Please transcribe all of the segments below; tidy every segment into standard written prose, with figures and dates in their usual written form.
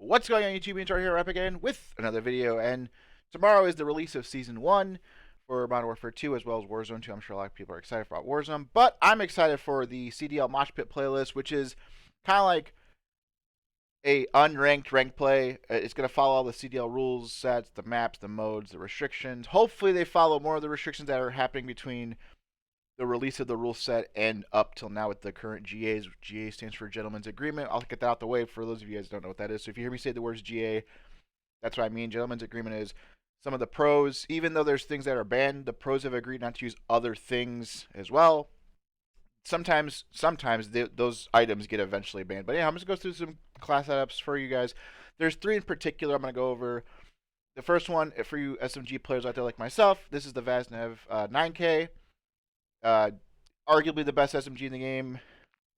What's going on YouTube? It's here up again with another video, and tomorrow is the release of Season 1 for Modern Warfare 2 as well as Warzone 2. I'm sure a lot of people are excited about Warzone, but I'm excited for the CDL Mosh Pit playlist, which is kind of like a unranked ranked play. It's going to follow all the CDL rules, sets, the maps, the modes, the restrictions. Hopefully they follow more of the restrictions that are happening between the release of the rule set and up till now with the current GAs. GA stands for Gentleman's Agreement. I'll get that out the way for those of you guys who don't know what that is. So if you hear me say the words GA, that's what I mean. Gentleman's Agreement is some of the pros, even though there's things that are banned, the pros have agreed not to use other things as well. Sometimes those items get eventually banned. But yeah, I'm just going to go through some class setups for you guys. There's three in particular I'm going to go over. The first one, for you SMG players out there like myself, this is the Vaznev 9K. Arguably the best SMG in the game,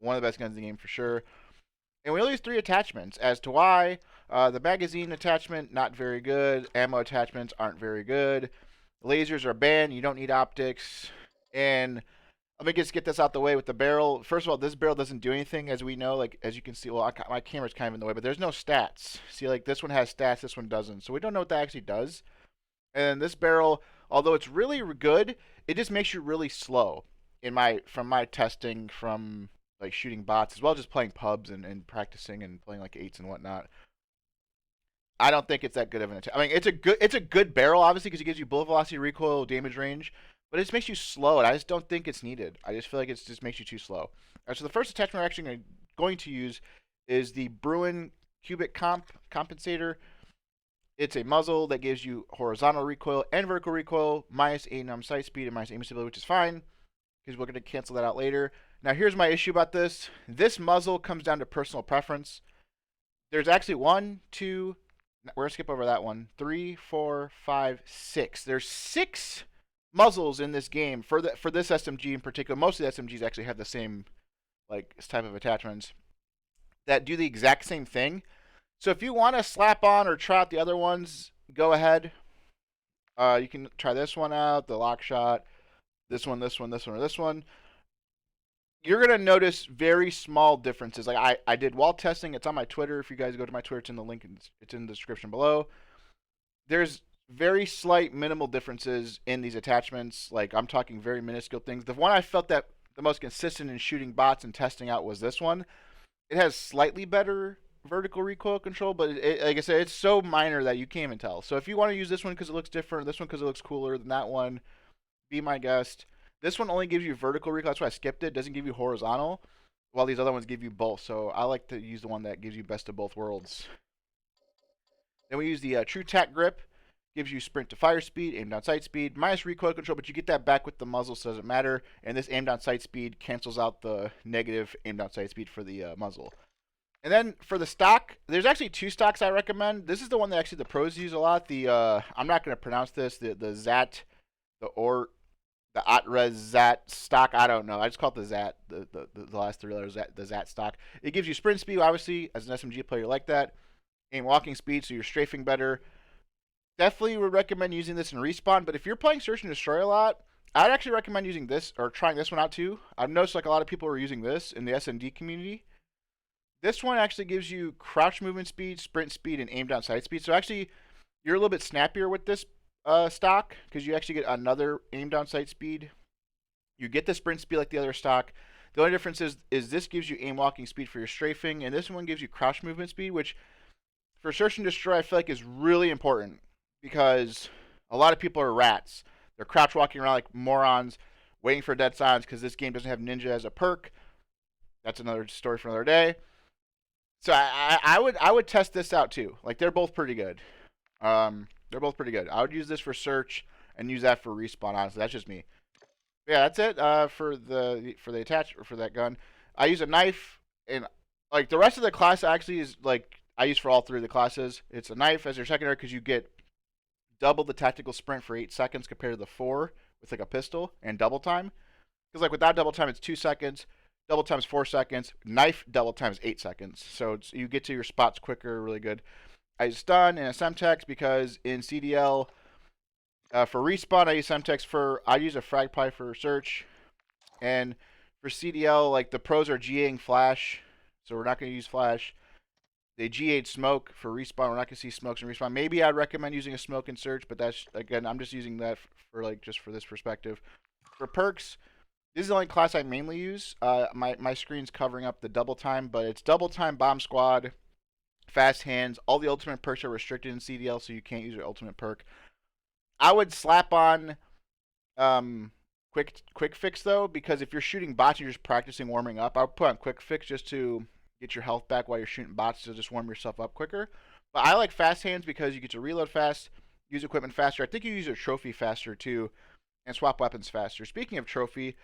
one of the best guns in the game for sure. And we only use 3 attachments. As to why, the magazine attachment, not very good. Ammo attachments aren't very good. Lasers are banned. You don't need optics. And let me just get this out the way with the barrel. First of all, this barrel doesn't do anything, as we know. Like, as you can see, well, my camera's kind of in the way, but there's no stats. See, like, this one has stats, this one doesn't. So we don't know what that actually does. And this barrel, although it's really good, it just makes you really slow. From my testing, from like shooting bots as well as just playing pubs and practicing and playing like 8s and whatnot. I don't think it's that good of an attack. I mean, it's a good barrel obviously because it gives you bullet velocity, recoil, damage range, but it just makes you slow, and I just don't think it's needed. I just feel like it just makes you too slow. All right, so the first attachment we're actually going to use is the Bruin Cubic Compensator. It's a muzzle that gives you horizontal recoil and vertical recoil, minus aim sight speed and minus aim stability, which is fine, because we're going to cancel that out later. Now, here's my issue about this. This muzzle comes down to personal preference. There's actually 1, 2, we're going to skip over that one, 3, 4, 5, 6. There's 6 muzzles in this game for this SMG in particular. Most of the SMGs actually have the same like type of attachments that do the exact same thing. So if you want to slap on or try out the other ones, go ahead. You can try this one out, the lock shot, this one, this one, this one, or this one. You're going to notice very small differences. Like I did wall testing. It's on my Twitter. If you guys go to my Twitter, it's in the link. It's in the description below. There's very slight minimal differences in these attachments. Like I'm talking very minuscule things. The one I felt that the most consistent in shooting bots and testing out was this one. It has slightly better vertical recoil control, but like I said, it's so minor that you can't even tell. So if you want to use this one because it looks different, this one because it looks cooler than that one, be my guest. This one only gives you vertical recoil, that's why I skipped it. It doesn't give you horizontal, while these other ones give you both. So I like to use the one that gives you best of both worlds. Then we use the True Tac Grip. Gives you sprint to fire speed, aim down sight speed, minus recoil control, but you get that back with the muzzle, so it doesn't matter. And this aim down sight speed cancels out the negative aim down sight speed for the muzzle. And then for the stock, there's actually 2 stocks I recommend. This is the one that actually the pros use a lot. The I'm not going to pronounce this. The ZAT, the Otrez ZAT stock. I don't know. I just call it the ZAT. The last 3 letters, the ZAT stock. It gives you sprint speed, obviously, as an SMG player, you like that. Aim walking speed, so you're strafing better. Definitely would recommend using this in respawn. But if you're playing search and destroy a lot, I'd actually recommend using this or trying this one out too. I've noticed like a lot of people are using this in the SND community. This one actually gives you crouch movement speed, sprint speed, and aim down sight speed. So actually, you're a little bit snappier with this stock because you actually get another aim down sight speed. You get the sprint speed like the other stock. The only difference is this gives you aim walking speed for your strafing, and this one gives you crouch movement speed, which for search and destroy I feel like is really important because a lot of people are rats. They're crouch walking around like morons, waiting for dead silence because this game doesn't have ninja as a perk. That's another story for another day. So I would test this out too. Like they're both pretty good. They're both pretty good. I would use this for search and use that for respawn. Honestly, that's just me. But yeah, that's it for that gun. I use a knife, and like the rest of the class actually is like I use for all 3 of the classes. It's a knife as your secondary because you get double the tactical sprint for 8 seconds compared to the 4 with like a pistol and double time. Because like without double time, it's 2 seconds. Double time is 4 seconds. Knife double time is 8 seconds. So you get to your spots quicker, really good. I use stun and a Semtex because in CDL, for respawn, I use Semtex I use a frag pie for search. And for CDL, like the pros are GAing flash. So we're not going to use flash. They G8 smoke for respawn. We're not gonna see smokes and respawn. Maybe I'd recommend using a smoke and search, but that's again, I'm just using that for like just for this perspective. For perks, this is the only class I mainly use. My screen's covering up the double time, but it's double time, bomb squad, fast hands. All the ultimate perks are restricted in CDL, so you can't use your ultimate perk. I would slap on quick fix though, because if you're shooting bots and you're just practicing warming up, I would put on quick fix just to get your health back while you're shooting bots to just warm yourself up quicker. But I like fast hands because you get to reload fast, use equipment faster. I think you use your trophy faster too, and swap weapons faster. Speaking of trophy,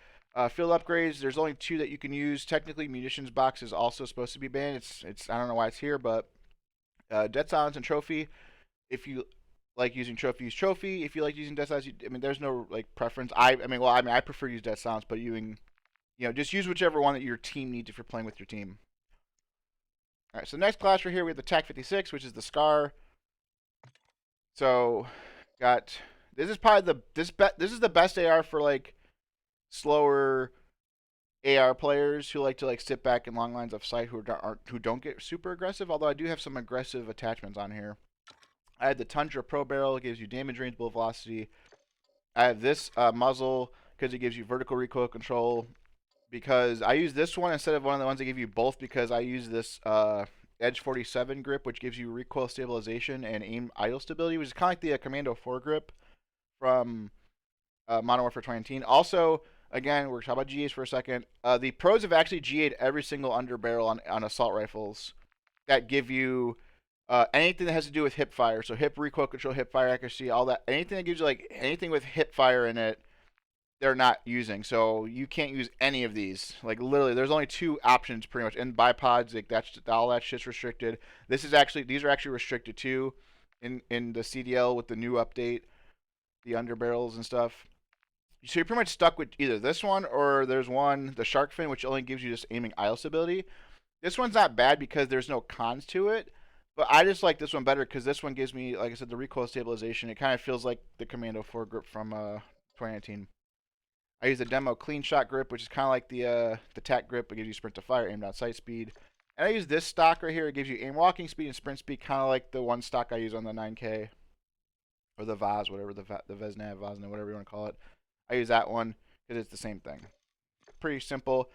field upgrades, there's only 2 that you can use. Technically, munitions box is also supposed to be banned. It's I don't know why it's here, but dead silence and trophy. If you like using trophy, use trophy. If you like using dead silence, I mean, there's no like preference. I prefer to use dead silence, but just use whichever one that your team needs if you're playing with your team. All right, so next class right here we have the TAC 56, which is the Scar. So, this is probably this is the best AR for like slower AR players who like to like sit back in long lines of sight who don't get super aggressive. Although I do have some aggressive attachments on here. I had the Tundra Pro Barrel. It gives you damage range, bullet velocity. I have this muzzle because it gives you vertical recoil control. Because I use this one instead of one of the ones that give you both, because I use this Edge 47 grip, which gives you recoil stabilization and aim idle stability, which is kind of like the Commando 4 grip from Modern Warfare 2019. Also, again, we're talking about GAs for a second. The pros have actually GA'd every single underbarrel on assault rifles that give you anything that has to do with hip fire. So hip recoil control, hip fire accuracy, all that. Anything that gives you like anything with hip fire in it, they're not using. So you can't use any of these. Like literally, there's only 2 options pretty much. And bipods, like that's all that shit's restricted. These are actually restricted too in the CDL with the new update, the underbarrels and stuff. So you're pretty much stuck with either this one or there's one, the shark fin, which only gives you just aiming idle stability. This one's not bad because there's no cons to it, but I just like this one better because this one gives me, like I said, the recoil stabilization. It kind of feels like the Commando 4 grip from 2019. I use the demo clean shot grip, which is kind of like the TAC grip. It gives you sprint to fire, aim down sight speed. And I use this stock right here. It gives you aim walking speed and sprint speed, kind of like the one stock I use on the 9K. Or the Vaz, whatever, the Vesnav, Vazna, whatever you want to call it. I use that one because it's the same thing. Pretty simple.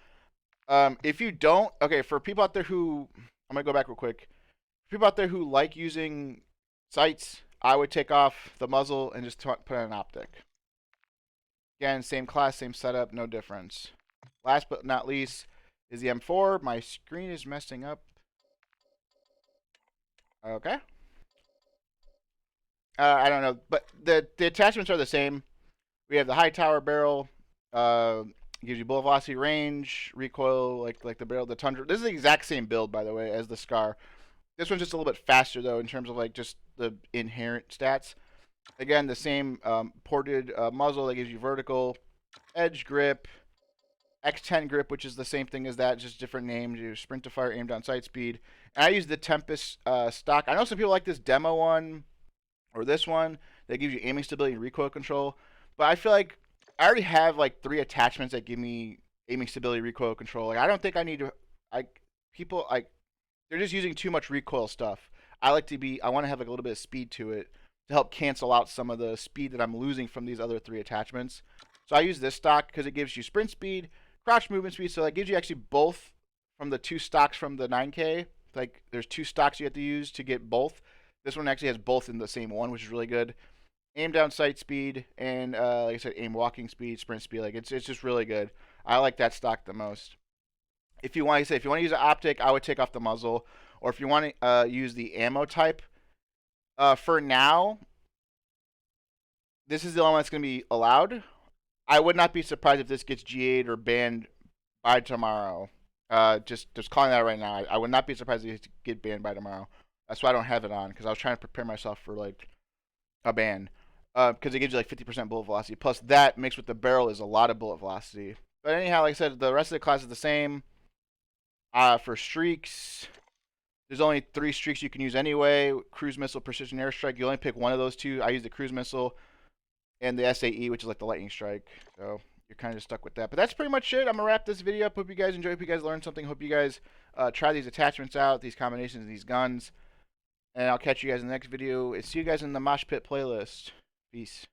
If you don't, okay, for people out there who, I'm going to go back real quick. For people out there who like using sights, I would take off the muzzle and just put on an optic. Again, same class, same setup, no difference. Last but not least is the M4. My screen is messing up. Okay. I don't know, but the attachments are the same. We have the high tower barrel. Gives you bullet velocity, range, recoil, like the barrel, the Tundra. This is the exact same build, by the way, as the Scar. This one's just a little bit faster, though, in terms of like just the inherent stats. Again, the same ported muzzle that gives you vertical, edge grip, X10 grip, which is the same thing as that, just different names. You sprint to fire, aim down sight speed. And I use the Tempest stock. I know some people like this demo one or this one that gives you aiming stability and recoil control, but I feel like I already have like 3 attachments that give me aiming stability, recoil control. Like I don't think I need to. People they're just using too much recoil stuff. I want to have like a little bit of speed to it to help cancel out some of the speed that I'm losing from these other 3 attachments. So I use this stock because it gives you sprint speed, crouch movement speed. So that gives you actually both from the 2 stocks from the 9K. Like there's 2 stocks you have to use to get both. This one actually has both in the same one, which is really good. Aim down sight speed and like I said, aim walking speed, sprint speed. Like it's just really good. I like that stock the most. If you want to use an optic, I would take off the muzzle. Or if you want to use the ammo type, for now, this is the only one that's going to be allowed. I would not be surprised if this gets GA'd or banned by tomorrow. Just calling that right now. I would not be surprised if it get banned by tomorrow. That's why I don't have it on, because I was trying to prepare myself for like a ban. Because it gives you like 50% bullet velocity. Plus that mixed with the barrel is a lot of bullet velocity. But anyhow, like I said, the rest of the class is the same. For streaks, there's only 3 streaks you can use anyway. Cruise missile, precision airstrike. You only pick one of those 2. I use the cruise missile and the SAE, which is like the lightning strike. So you're kind of just stuck with that. But that's pretty much it. I'm going to wrap this video up. Hope you guys enjoyed. Hope you guys learned something. Hope you guys try these attachments out, these combinations, these guns. And I'll catch you guys in the next video. And see you guys in the Mosh Pit playlist. Peace.